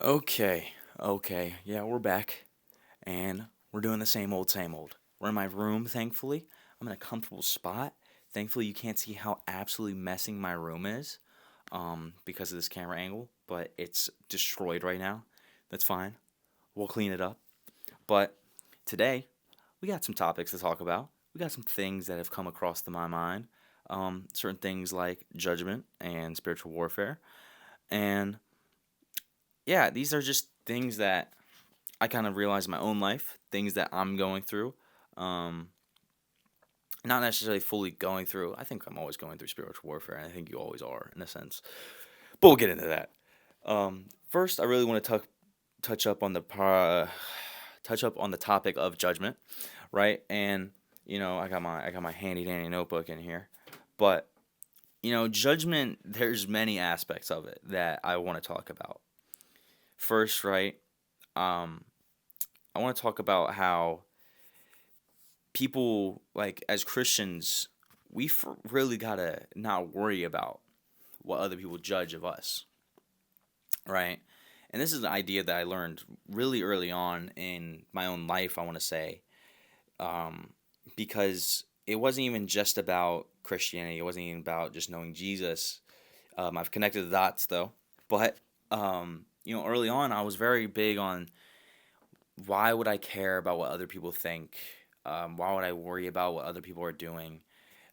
Okay, yeah, we're back, and we're doing the same old, same old. We're in my room, thankfully. I'm in a comfortable spot. Thankfully, you can't see how absolutely messing my room is, because of this camera angle, but it's destroyed right now. That's fine. We'll clean it up. But today, we got some topics to talk about. We got some things that have come across to my mind. Certain things like judgment and spiritual warfare. And yeah, these are just things that I kind of realize in my own life, things that I'm going through. Um, Not necessarily fully going through. I think I'm always going through spiritual warfare, and I think you always are in a sense. But we'll get into that. First, I really want to touch up on the touch up on the topic of judgment, right? And I got my handy dandy notebook in here, but judgment. There's many aspects of it that I want to talk about. First, right? Um, I want to talk about how people like as Christians, really gotta not worry about what other people judge of us, right? And this is an idea that I learned really early on in my own life. I want to say, um, because it wasn't even just about Christianity. It wasn't even about just knowing Jesus. I've connected the dots though, but early on, I was very big on why would I care about what other people think? Why would I worry about what other people are doing?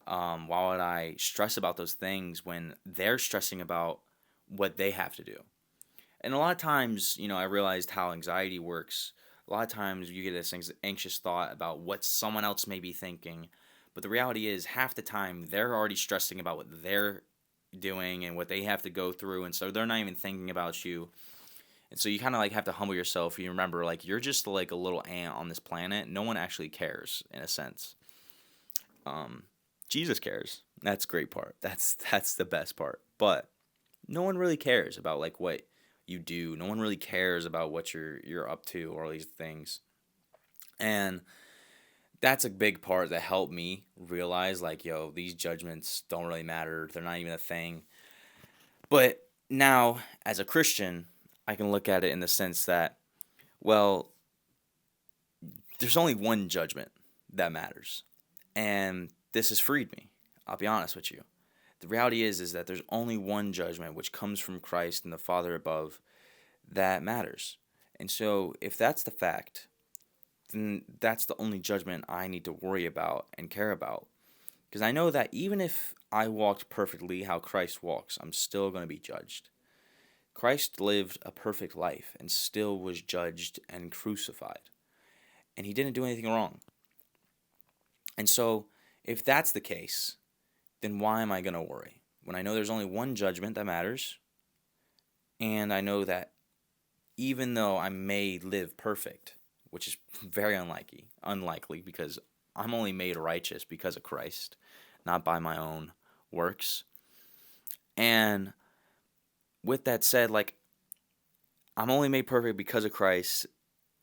Why would I stress about those things when they're stressing about what they have to do? And a lot of times, I realized how anxiety works. A lot of times you get this anxious thought about what someone else may be thinking. But the reality is, half the time, they're already stressing about what they're doing and what they have to go through. And so they're not even thinking about you. And so you kind of like have to humble yourself. You remember, like, you're just like a little ant on this planet. No one actually cares, in a sense. Um, Jesus cares. That's the great part. That's the best part. But no one really cares about like what you do. No one really cares about what you're up to or all these things. And that's a big part that helped me realize like, yo, these judgments don't really matter. They're not even a thing. But now as a Christian, I can look at it in the sense that, well, there's only one judgment that matters. And this has freed me. I'll be honest with you. The reality is that there's only one judgment which comes from Christ and the Father above that matters. And so if that's the fact, then that's the only judgment I need to worry about and care about. Because I know that even if I walked perfectly how Christ walks, I'm still going to be judged. Christ lived a perfect life and still was judged and crucified. And he didn't do anything wrong. And so if that's the case, then why am I going to worry? When I know there's only one judgment that matters, and I know that even though I may live perfect, which is very unlikely because I'm only made righteous because of Christ, not by my own works. And with that said, like, I'm only made perfect because of Christ,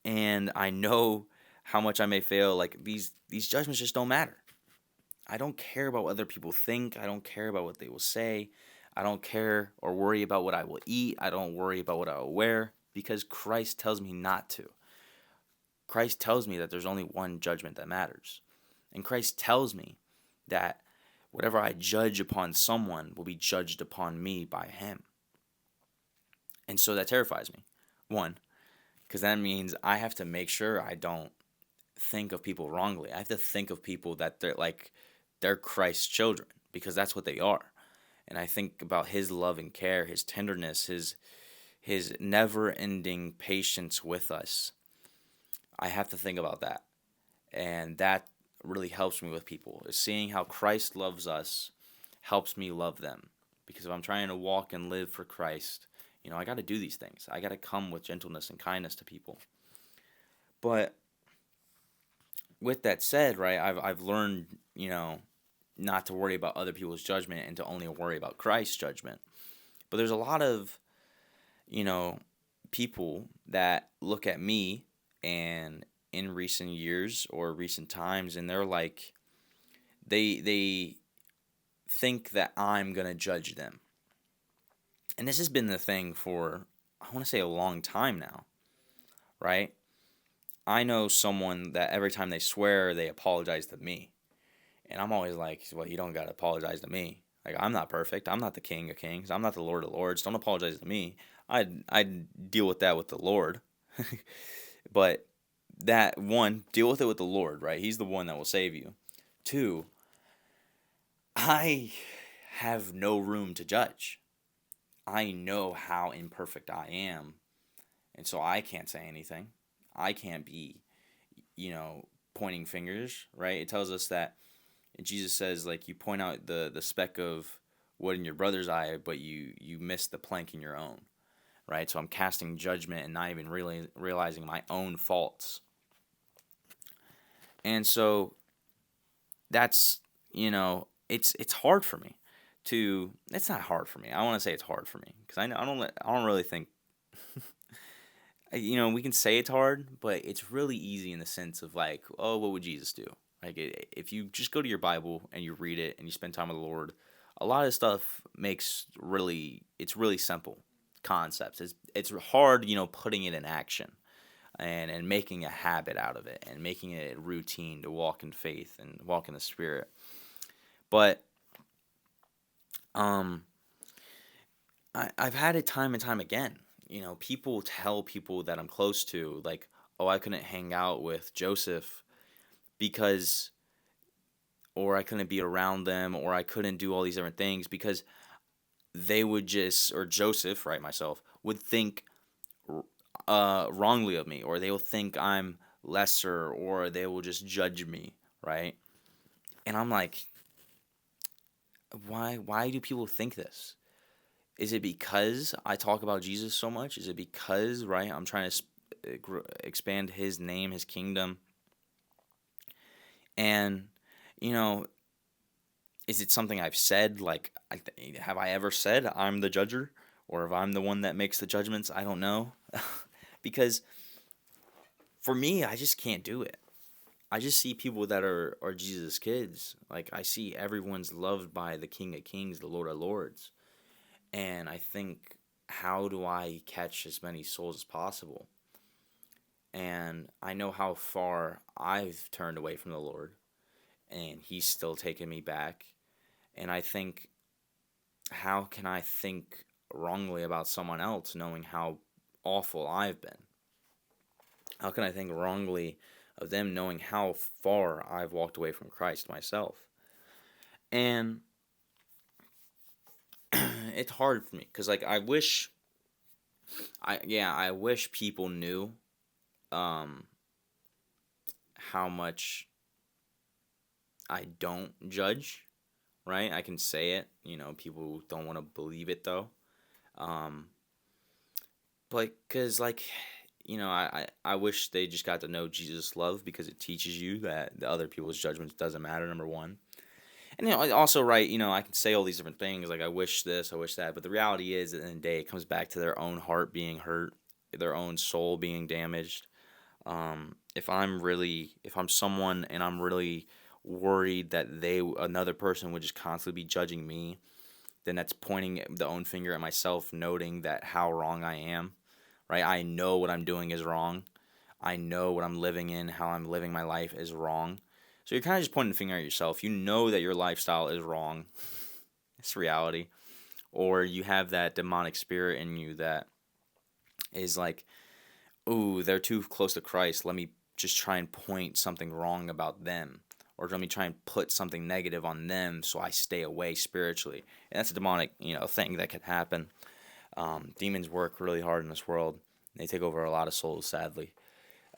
and I know how much I may fail. Like, these judgments just don't matter. I don't care about what other people think. I don't care about what they will say. I don't care or worry about what I will eat. I don't worry about what I will wear because Christ tells me not to. Christ tells me that there's only one judgment that matters. And Christ tells me that whatever I judge upon someone will be judged upon me by him. And so that terrifies me. One, because that means I have to make sure I don't think of people wrongly. I have to think of people that they're Christ's children because that's what they are. And I think about his love and care, his tenderness, his never-ending patience with us. I have to think about that. And that really helps me with people. Seeing how Christ loves us helps me love them. Because if I'm trying to walk and live for Christ, I got to do these things. I got to come with gentleness and kindness to people. But with that said, right, I've learned, not to worry about other people's judgment and to only worry about Christ's judgment. But there's a lot of, you know, people that look at me and in recent years or recent times and they're like they think that I'm going to judge them. And this has been the thing for want to say a long time now, right? I know someone that every time they swear, they apologize to me. And I'm always like, well, you don't got to apologize to me. Like, I'm not perfect. I'm not the King of Kings. I'm not the Lord of Lords. Don't apologize to me. I'd deal with that with the Lord. But that, one, deal with it with the Lord, right? He's the one that will save you. Two, I have no room to judge. I know how imperfect I am. And so I can't say anything. I can't be, pointing fingers, right? It tells us that Jesus says, like, you point out the speck of wood in your brother's eye, but you miss the plank in your own, right? So I'm casting judgment and not even really realizing my own faults. And so that's, it's hard for me to. It's not hard for me. I want to say it's hard for me because I don't really think. We can say it's hard, but it's really easy in the sense of like, oh, what would Jesus do? Like, if you just go to your Bible and you read it and you spend time with the Lord, a lot of stuff it's really simple concepts. It's hard, putting it in action and making a habit out of it and making it a routine to walk in faith and walk in the Spirit. But I've had it time and time again. People tell people that I'm close to, like, oh, I couldn't hang out with Joseph because, or I couldn't be around them, or I couldn't do all these different things because they would just, or Joseph, right, myself, would think wrongly of me, or they will think I'm lesser, or they will just judge me, right? And I'm like, why do people think this? Is it because I talk about Jesus so much? Is it because, right, I'm trying to expand his name, his kingdom? And, you know, is it something I've said? Like, have I ever said I'm the judger? Or if I'm the one that makes the judgments? I don't know. Because for me, I just can't do it. I just see people that are Jesus' kids. Like, I see everyone's loved by the King of Kings, the Lord of Lords. And I think, how do I catch as many souls as possible? And I know how far I've turned away from the Lord, and he's still taking me back. And I think, how can I think wrongly about someone else knowing how awful I've been? How can I think wrongly of them knowing how far I've walked away from Christ myself? And it's hard for me because, like, I wish people knew um how much I don't judge, right? I can say it, people don't want to believe it though. Um but cuz, like, I wish they just got to know Jesus' love, because it teaches you that the other people's judgments doesn't matter, number one. And also, right, I can say all these different things like I wish this, I wish that, but the reality is, at the end of the day, it comes back to their own heart being hurt, their own soul being damaged. If I'm someone and I'm really worried that another person would just constantly be judging me, then that's pointing the own finger at myself, noting that how wrong I am, right? I know what I'm doing is wrong. I know what I'm living in, how I'm living my life is wrong. So you're kind of just pointing the finger at yourself. You know that your lifestyle is wrong. It's reality. Or you have that demonic spirit in you that is like, ooh, they're too close to Christ. Let me just try and point something wrong about them. Or let me try and put something negative on them so I stay away spiritually. And that's a demonic, thing that can happen. Demons work really hard in this world. They take over a lot of souls, sadly.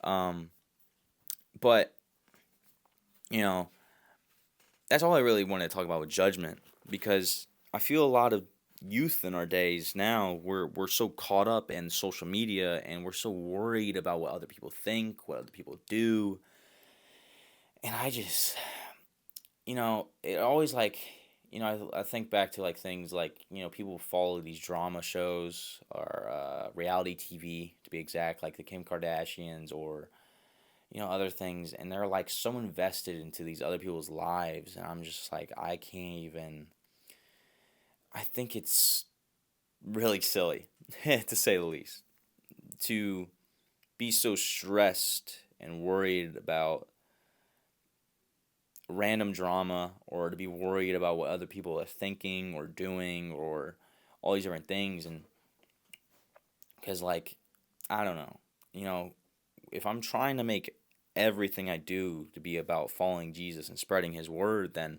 But, that's all I really want to talk about with judgment, because I feel a lot of youth in our days now, we're so caught up in social media, and we're so worried about what other people think, what other people do. And I just, it always, like, I think back to, like, things like, people follow these drama shows, or reality TV, to be exact, like the Kim Kardashians, or other things, and they're like so invested into these other people's lives, and I'm just like, I can't even. I think it's really silly, to say the least. to be so stressed and worried about random drama, or to be worried about what other people are thinking or doing, or all these different things. And because, like, I don't know, you know, if I'm trying to make everything I do to be about following Jesus and spreading his word, then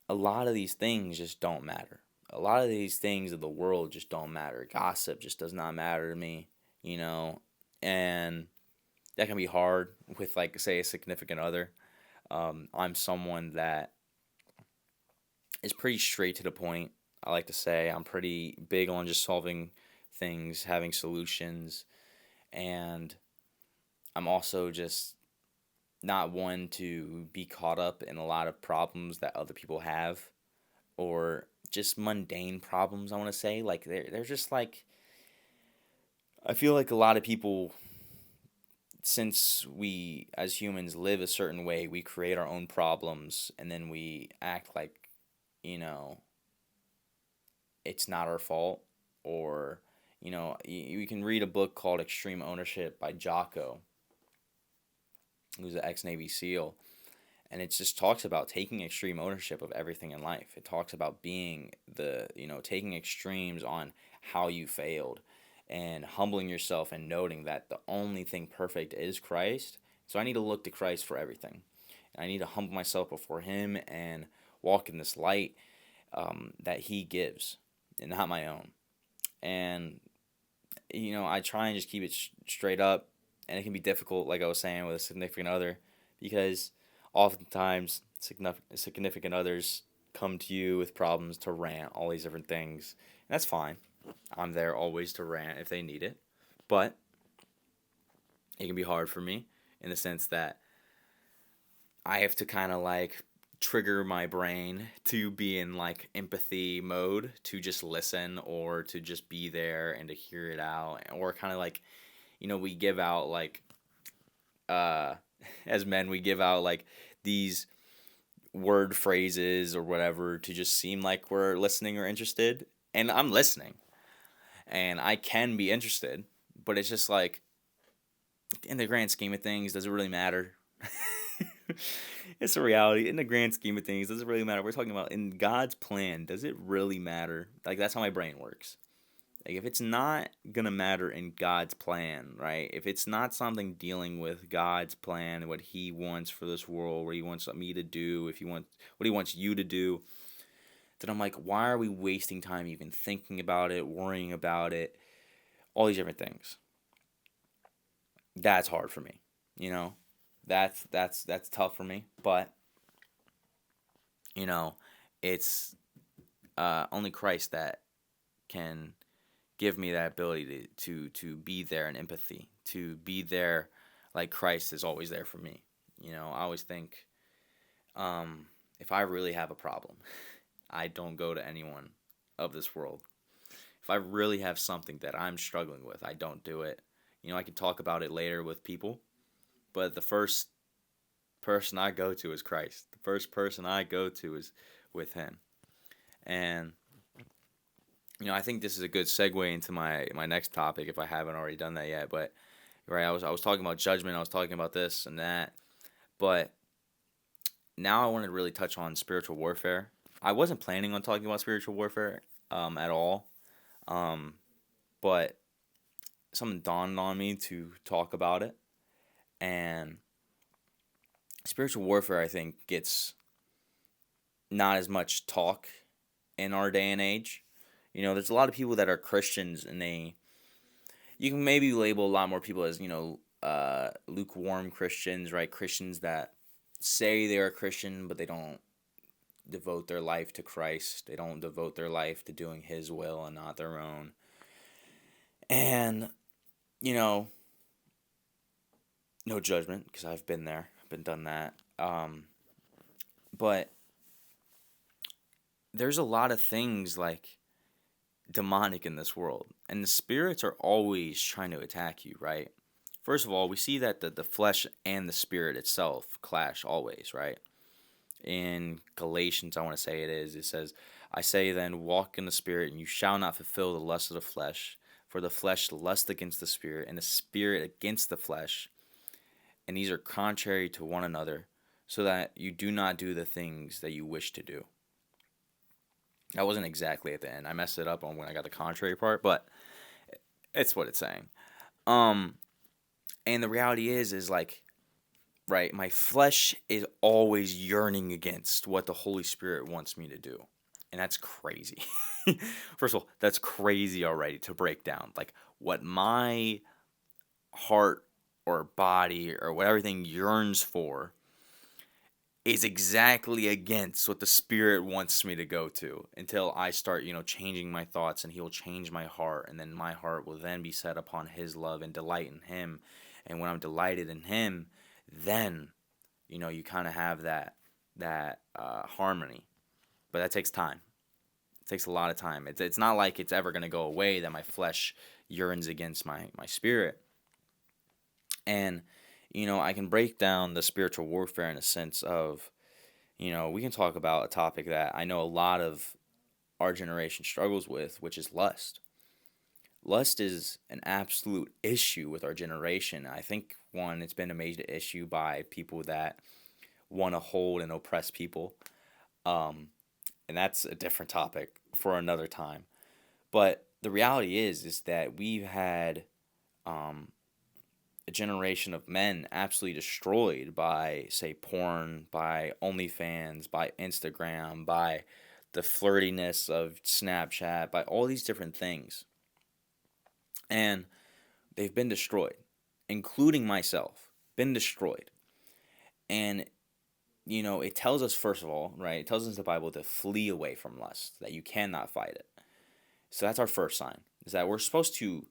a lot of these things just don't matter. A lot of these things of the world just don't matter. Gossip just does not matter to me, you know, and that can be hard with, like, say, a significant other. I'm someone that is pretty straight to the point. I like to say I'm pretty big on just solving things, having solutions, and I'm also just not one to be caught up in a lot of problems that other people have, or just mundane problems. I want to say, like, they're just like, I feel like a lot of people, since we as humans live a certain way, we create our own problems, and then we act like, you know, it's not our fault. Or, you can read a book called Extreme Ownership by Jocko, who's an ex-Navy SEAL. And it just talks about taking extreme ownership of everything in life. It talks about being taking extremes on how you failed, and humbling yourself and noting that the only thing perfect is Christ. So I need to look to Christ for everything. And I need to humble myself before him and walk in this light, that he gives, and not my own. And, I try and just keep it straight up. And it can be difficult, like I was saying, with a significant other, because oftentimes significant others come to you with problems, to rant, all these different things. And that's fine. I'm there always to rant if they need it. But it can be hard for me, in the sense that I have to kind of, like, trigger my brain to be in, like, empathy mode, to just listen, or to just be there and to hear it out. Or kind of like, we give out, like, uh as men, we give out, like, these word phrases or whatever, to just seem like we're listening or interested. And I'm listening, and I can be interested, but it's just like, in the grand scheme of things, does it really matter? It's a reality. In the grand scheme of things, does it really matter? We're talking about in God's plan. Does it really matter? Like, that's how my brain works. Like, if it's not gonna matter in God's plan, right? If it's not something dealing with God's plan, what he wants for this world, what he wants me to do, what he wants you to do, then I'm like, why are we wasting time even thinking about it, worrying about it, all these different things? That's hard for me, you know. That's tough for me, but, you know, it's only Christ that can give me that ability to be there in empathy, to be there like Christ is always there for me. I always think, if I really have a problem, I don't go to anyone of this world. If I really have something that I'm struggling with, I don't do it. I can talk about it later with people, but the first person I go to is Christ. The first person I go to is with him. And I think this is a good segue into my next topic, if I haven't already done that yet. But right, I was talking about judgment, I was talking about this and that, but now I wanted to really touch on spiritual warfare. I wasn't planning on talking about spiritual warfare at all, but something dawned on me to talk about it. And spiritual warfare, I think, gets not as much talk in our day and age. There's a lot of people that are Christians, and you can maybe label a lot more people as, lukewarm Christians, right? Christians that say they're a Christian, but they don't devote their life to Christ. They don't devote their life to doing his will and not their own. And, no judgment, because I've been there, I've been done that. But there's a lot of things, like, demonic in this world, and the spirits are always trying to attack you, right? First of all, we see that the flesh and the spirit itself clash always, right? In Galatians, I want to say it says, I say then, walk in the spirit, and you shall not fulfill the lust of the flesh, For the flesh lusts against the spirit, and the spirit against the flesh, and these are contrary to one another, so that you do not do the things that you wish to do. That wasn't exactly at the end. I messed it up on when I got the contrary part, but it's what it's saying. Um, and the reality is like, right, my flesh is always yearning against what the Holy Spirit wants me to do. And that's crazy. First of all, that's crazy already to break down. Like what my heart or body or what everything yearns for is exactly against what the Spirit wants me to go to, until I start, changing my thoughts, and He will change my heart, and then my heart will then be set upon His love and delight in Him. And when I'm delighted in Him, then you kind of have that harmony. But that takes time. It takes a lot of time. It's not like it's ever going to go away that my flesh yearns against my spirit. And I can break down the spiritual warfare in a sense of, we can talk about a topic that I know a lot of our generation struggles with, which is lust. Lust is an absolute issue with our generation. I think, one, it's been a major issue by people that want to hold and oppress people. And that's a different topic for another time. But the reality is that we've had a generation of men absolutely destroyed by, say, porn, by OnlyFans, by Instagram, by the flirtiness of Snapchat, by all these different things. And they've been destroyed, including myself, been destroyed. And, it tells us, first of all, right, it tells us in the Bible to flee away from lust, that you cannot fight it. So that's our first sign, is that we're supposed to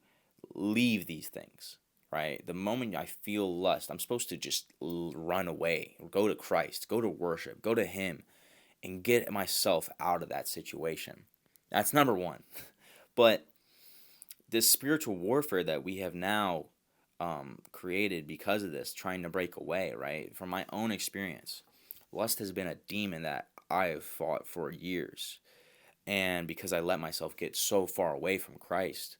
leave these things, right? The moment I feel lust, I'm supposed to just run away, go to Christ, go to worship, go to Him, and get myself out of that situation. That's number one. But this spiritual warfare that we have now created because of this, trying to break away, right? From my own experience, lust has been a demon that I have fought for years. And because I let myself get so far away from Christ.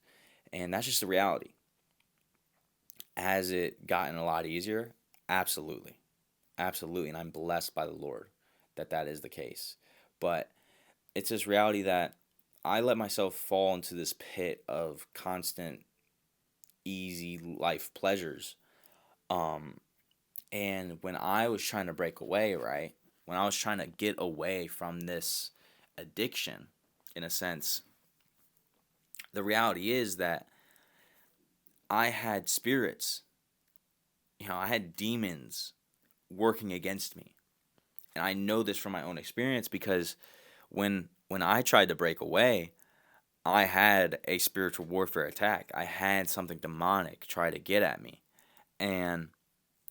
And that's just the reality. Has it gotten a lot easier? Absolutely. Absolutely. And I'm blessed by the Lord that is the case. But it's this reality that I let myself fall into this pit of constant, easy life pleasures. And when I was trying to break away, right? When I was trying to get away from this addiction, in a sense, the reality is that I had spirits, I had demons working against me. And I know this from my own experience because when I tried to break away, I had a spiritual warfare attack. I had something demonic try to get at me. And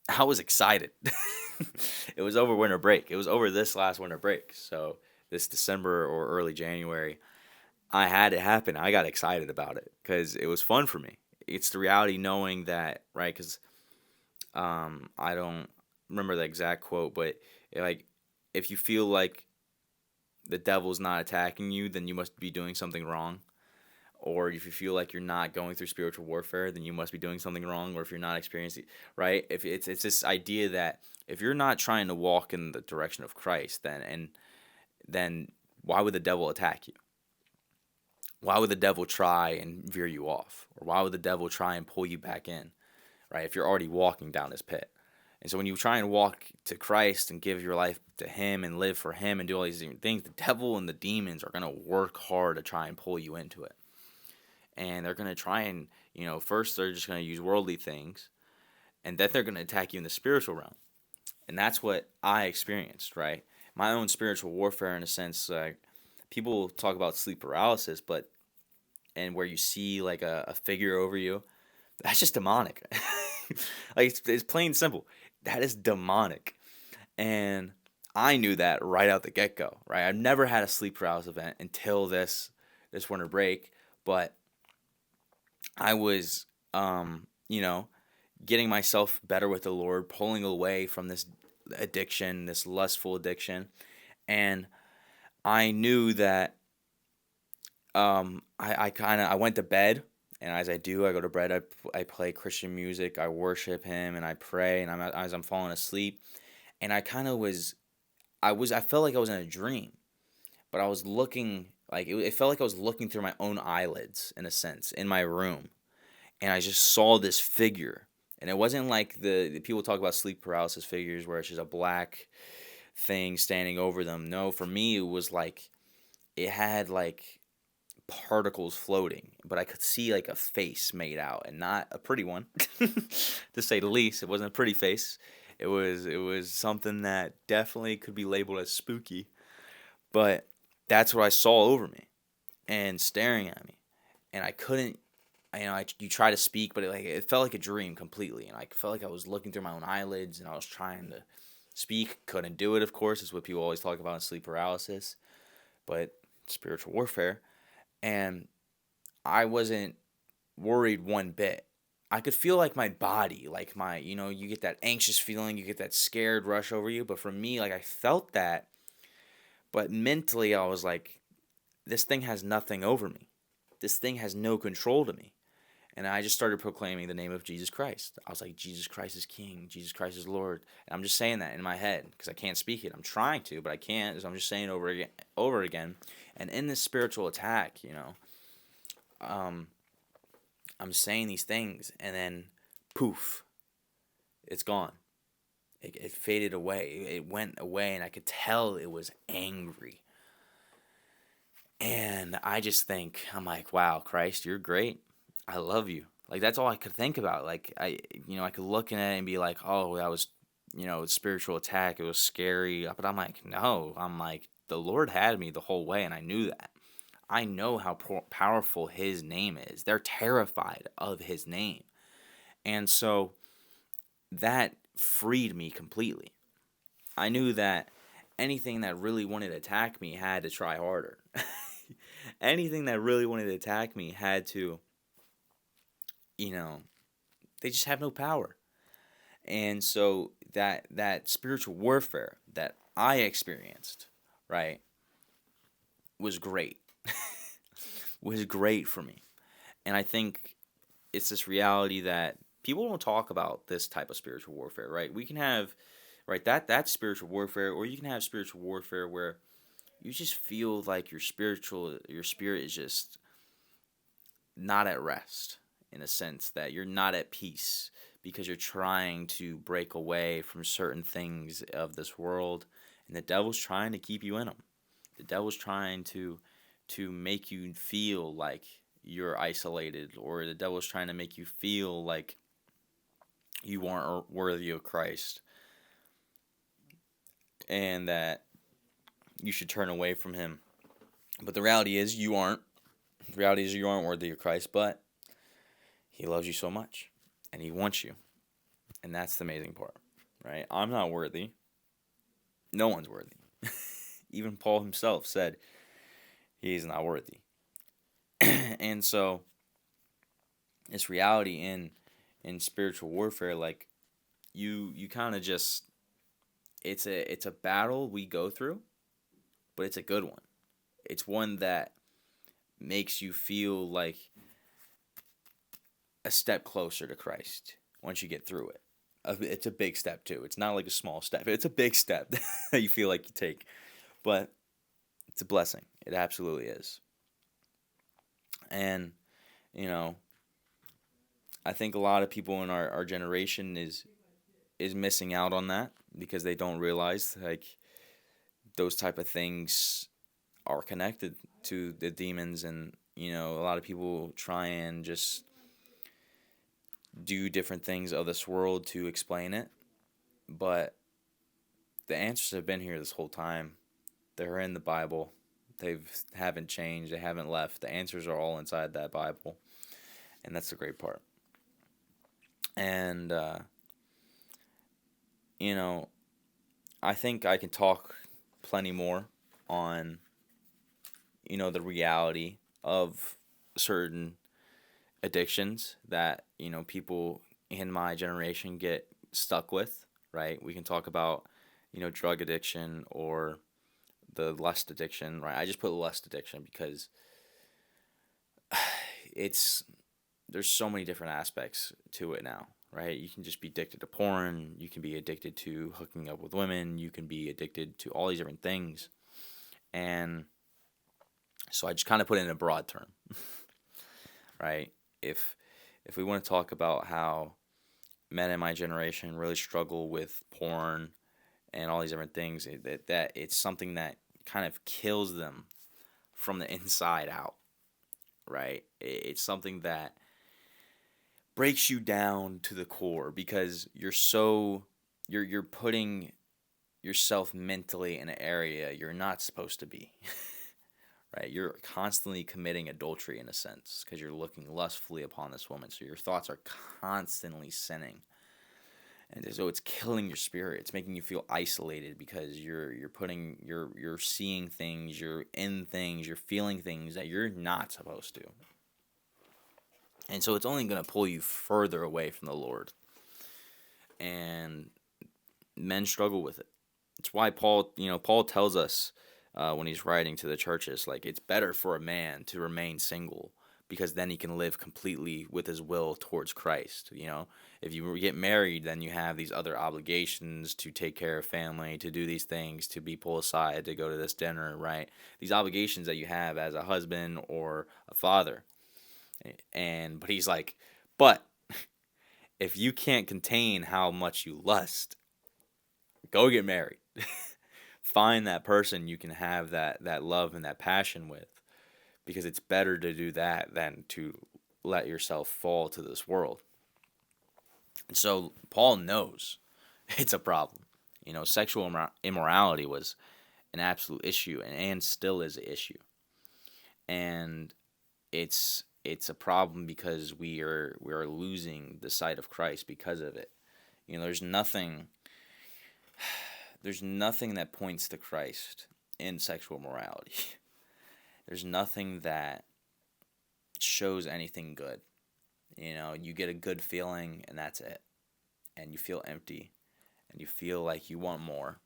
I was excited. It was over winter break. It was over this last winter break. So this December or early January, I had it happen. I got excited about it because it was fun for me. It's the reality knowing that, right? Because I don't remember the exact quote, but like, if you feel like the devil's not attacking you, then you must be doing something wrong. Or if you feel like you're not going through spiritual warfare, then you must be doing something wrong. Or if you're not experiencing, right? If it's this idea that if you're not trying to walk in the direction of Christ, then why would the devil attack you? Why would the devil try and veer you off? Or why would the devil try and pull you back in, right? If you're already walking down this pit. And so when you try and walk to Christ and give your life to Him and live for Him and do all these different things, the devil and the demons are going to work hard to try and pull you into it. And they're going to try and, first they're just going to use worldly things, and then they're going to attack you in the spiritual realm. And that's what I experienced, right? My own spiritual warfare, in a sense, people talk about sleep paralysis, and where you see like a figure over you, that's just demonic. Like it's plain and simple. That is demonic. And I knew that right out the get-go, right? I've never had a sleep paralysis event until this winter break, but I was, getting myself better with the Lord, pulling away from this addiction, this lustful addiction, and I knew that I went to bed And as I do, I go to bed, I play Christian music, I worship him, and I pray, and as I'm falling asleep, and I kind of I felt like I was in a dream, but I was looking, like, it felt like I was looking through my own eyelids, in a sense, in my room, and I just saw this figure. And it wasn't like the people talk about sleep paralysis figures where it's just a black thing standing over them. No, for me, it was like, it had like particles floating, but I could see like a face made out, and not a pretty one, to say the least. It wasn't a pretty face. It was something that definitely could be labeled as spooky. But that's what I saw over me and staring at me, and I couldn't. You try to speak, but it felt like a dream completely, and I felt like I was looking through my own eyelids, and I was trying to speak, couldn't do it. Of course, is what people always talk about in sleep paralysis, but spiritual warfare. And I wasn't worried one bit. I could feel like my body, like you get that anxious feeling, you get that scared rush over you. But for me, like, I felt that, but mentally I was like, this thing has nothing over me. This thing has no control to me. And I just started proclaiming the name of Jesus Christ. I was like, Jesus Christ is King. Jesus Christ is Lord. And I'm just saying that in my head because I can't speak it. I'm trying to, but I can't. So I'm just saying it over again. And in this spiritual attack, um, I'm saying these things, and then poof, it's gone. It faded away. It went away, and I could tell it was angry. And I just think, I'm like, wow, Christ, you're great. I love you. Like, that's all I could think about. Like, I could look at it and be like, oh, that was, spiritual attack. It was scary. But I'm like, no. I'm like, the Lord had me the whole way, and I knew that. I know how powerful his name is. They're terrified of his name. And so that freed me completely. I knew that anything that really wanted to attack me had to try harder. Anything that really wanted to attack me had to, you know, they just have no power. And so that spiritual warfare that I experienced, right, was great. Was great for me. And I think it's this reality that people don't talk about this type of spiritual warfare, right? We can have, right, that's spiritual warfare, or you can have spiritual warfare where you just feel like your spirit is just not at rest, in a sense that you're not at peace because you're trying to break away from certain things of this world, and the devil's trying to keep you in them. The devil's trying to make you feel like you're isolated, or the devil's trying to make you feel like you aren't worthy of Christ, and that you should turn away from him. But the reality is you aren't. The reality is you aren't worthy of Christ, but he loves you so much, and he wants you. And that's the amazing part, right? I'm not worthy. No one's worthy. Even Paul himself said he's not worthy. And so this reality in spiritual warfare, like, you kind of just, it's a battle we go through, but it's a good one. It's one that makes you feel like a step closer to Christ once you get through it. It's a big step too. It's not like a small step. It's a big step that you feel like you take. But it's a blessing. It absolutely is. And, I think a lot of people in our generation is missing out on that because they don't realize, like, those type of things are connected to the demons. And, a lot of people try and just do different things of this world to explain it. But the answers have been here this whole time. They're in the Bible. They haven't changed. They haven't left. The answers are all inside that Bible. And that's the great part. And, I think I can talk plenty more on, the reality of certain addictions that, people in my generation get stuck with, right? We can talk about, drug addiction or the lust addiction, right? I just put lust addiction because it's there's so many different aspects to it now, right? You can just be addicted to porn, you can be addicted to hooking up with women, you can be addicted to all these different things. And so I just kind of put it in a broad term, right? If if we want to talk about how men in my generation really struggle with porn and all these different things, that it's something that kind of kills them from the inside out, right? It's something that breaks you down to the core because you're putting yourself mentally in an area you're not supposed to be. Right? You're constantly committing adultery in a sense because you're looking lustfully upon this woman. So your thoughts are constantly sinning. And so it's killing your spirit. It's making you feel isolated because you're seeing things, you're in things, you're feeling things that you're not supposed to. And so it's only going to pull you further away from the Lord. And men struggle with it. It's why Paul tells us when he's writing to the churches, like, it's better for a man to remain single because then he can live completely with his will towards Christ. If you get married, then you have these other obligations to take care of family, to do these things, to be pulled aside, to go to this dinner, right? These obligations that you have as a husband or a father. But he's like, but if you can't contain how much you lust, go get married. Find that person you can have that love and that passion with, because it's better to do that than to let yourself fall to this world. And so Paul knows it's a problem. Sexual immorality was an absolute issue, and still is an issue. And it's a problem because we are losing the sight of Christ because of it. There's nothing that points to Christ in sexual morality. There's nothing that shows anything good. You get a good feeling and that's it. And you feel empty and you feel like you want more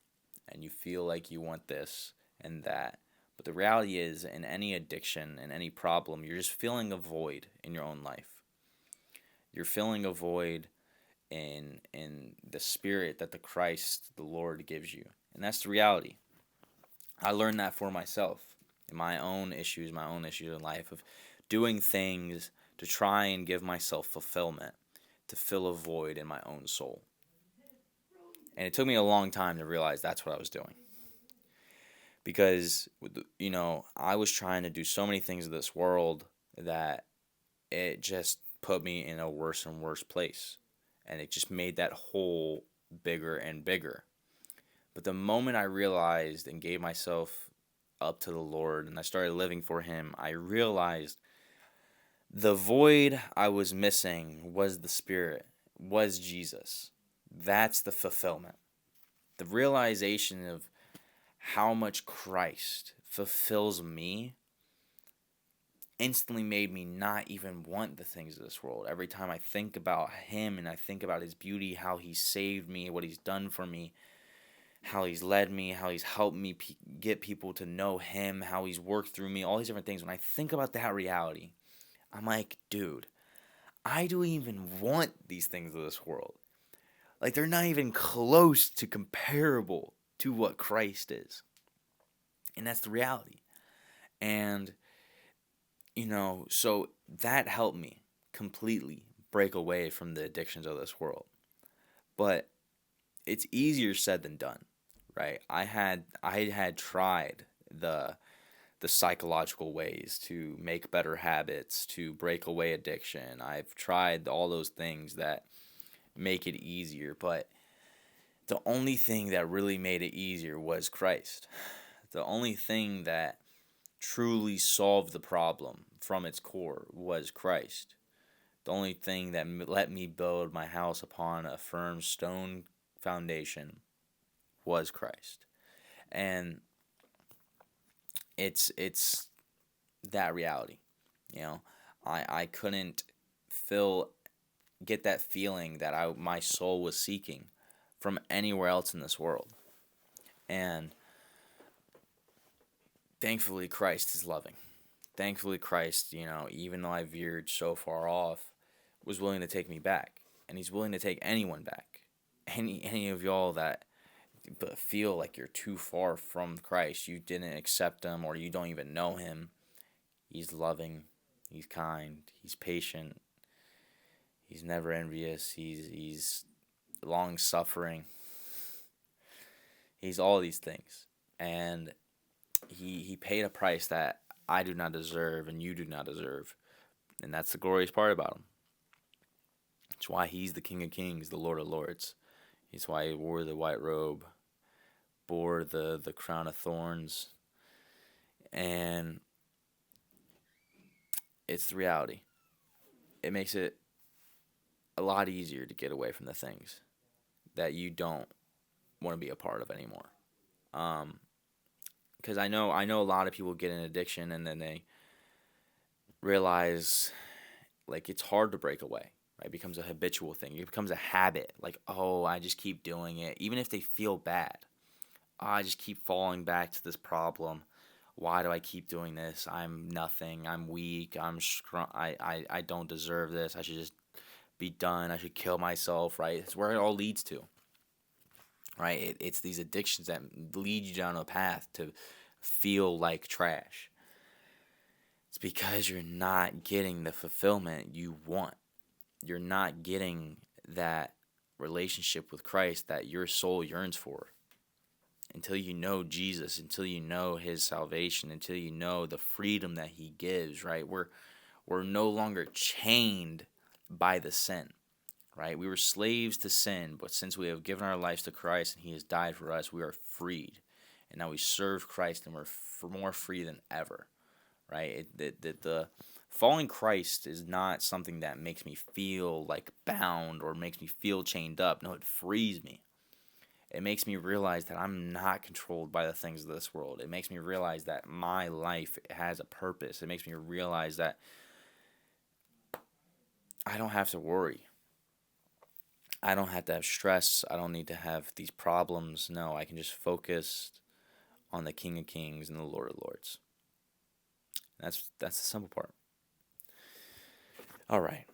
and you feel like you want this and that. But the reality is, in any addiction and any problem, you're just filling a void in your own life. You're filling a void in the spirit that the Christ, the Lord, gives you. And that's the reality. I learned that for myself in my own issues in life, of doing things to try and give myself fulfillment, to fill a void in my own soul. And it took me a long time to realize that's what I was doing. Because, I was trying to do so many things in this world that it just put me in a worse and worse place. And it just made that hole bigger and bigger. But the moment I realized and gave myself up to the Lord and I started living for Him, I realized the void I was missing was the Spirit, was Jesus. That's the fulfillment. The realization of how much Christ fulfills me instantly made me not even want the things of this world. Every time I think about Him and I think about His beauty, how He saved me, what He's done for me, how He's led me, how He's helped me get people to know Him, how He's worked through me, all these different things. When I think about that reality, I'm like, dude, I don't even want these things of this world. Like, they're not even close to comparable to what Christ is. And that's the reality. And, so that helped me completely break away from the addictions of this world. But it's easier said than done, right? I had tried the psychological ways to make better habits, to break away addiction. I've tried all those things that make it easier, but the only thing that really made it easier was Christ. The only thing that truly solved the problem from its core was Christ. The only thing that let me build my house upon a firm stone foundation was Christ. And it's that reality. I couldn't get that feeling that my soul was seeking from anywhere else in this world. And thankfully Christ is loving. Thankfully Christ, even though I veered so far off, was willing to take me back, and he's willing to take anyone back. Any of y'all that feel like you're too far from Christ, you didn't accept him, or you don't even know him. He's loving, he's kind, he's patient, he's never envious, he's long suffering. He's all these things. And he paid a price that I do not deserve and you do not deserve. And that's the glorious part about him. It's why he's the King of Kings, the Lord of Lords. It's why he wore the white robe, bore the crown of thorns. And it's the reality. It makes it a lot easier to get away from the things that you don't want to be a part of anymore. Because I know a lot of people get an addiction and then they realize like it's hard to break away. Right? It becomes a habitual thing. It becomes a habit. Like, oh, I just keep doing it, even if they feel bad. Oh, I just keep falling back to this problem. Why do I keep doing this? I'm nothing. I'm weak. I'm strong. I don't deserve this. I should just be done. I should kill myself. Right? It's where it all leads to. Right? It's these addictions that lead you down a path to feel like trash. It's because you're not getting the fulfillment you want. You're not getting that relationship with Christ that your soul yearns for. Until you know Jesus, until you know his salvation, until you know the freedom that he gives, right? We're no longer chained by the sin, right? We were slaves to sin, but since we have given our lives to Christ and he has died for us, we are freed. And now we serve Christ and we're more free than ever, right? The following Christ is not something that makes me feel like bound or makes me feel chained up. No, it frees me. It makes me realize that I'm not controlled by the things of this world. It makes me realize that my life has a purpose. It makes me realize that I don't have to worry. I don't have to have stress. I don't need to have these problems. No, I can just focus on the King of Kings and the Lord of Lords. That's the simple part. All right.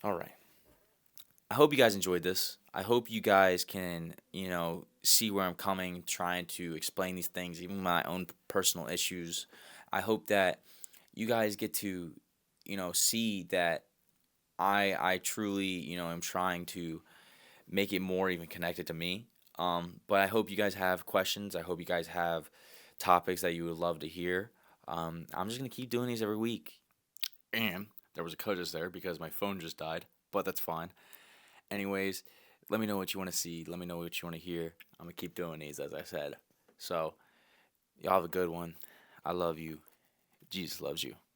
All right. I hope you guys enjoyed this. I hope you guys can, see where I'm coming, trying to explain these things, even my own personal issues. I hope that you guys get to, see that I truly, am trying to make it more even connected to me. But I hope you guys have questions. I hope you guys have topics that you would love to hear. I'm just going to keep doing these every week. And there was a codus there because my phone just died, but that's fine. Anyways, let me know what you want to see. Let me know what you want to hear. I'm going to keep doing these, as I said. So, y'all have a good one. I love you. Jesus loves you.